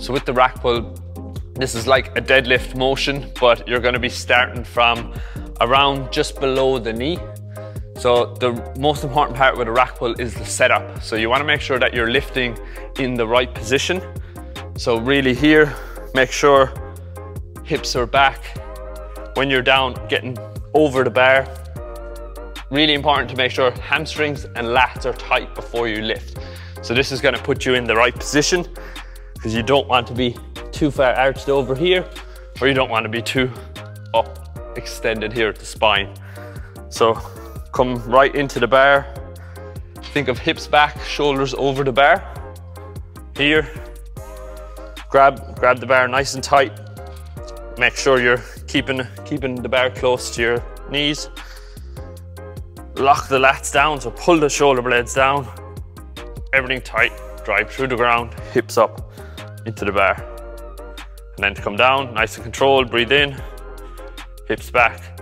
So with the rack pull, this is like a deadlift motion, but you're going to be starting from around just below the knee. So the most important part with a rack pull is the setup. So you want to make sure that you're lifting in the right position. So really here, make sure hips are back. When you're down, getting over the bar. Really important to make sure hamstrings and lats are tight before you lift. So this is going to put you in the right position, because you don't want to be too far arched over here, or you don't want to be too up extended here at the spine. So come right into the bar. Think of hips back, shoulders over the bar. Here, grab the bar nice and tight. Make sure you're keeping the bar close to your knees. Lock the lats down, so pull the shoulder blades down. Everything tight, drive through the ground, hips up into the bar. And then to come down, nice and controlled, breathe in, hips back,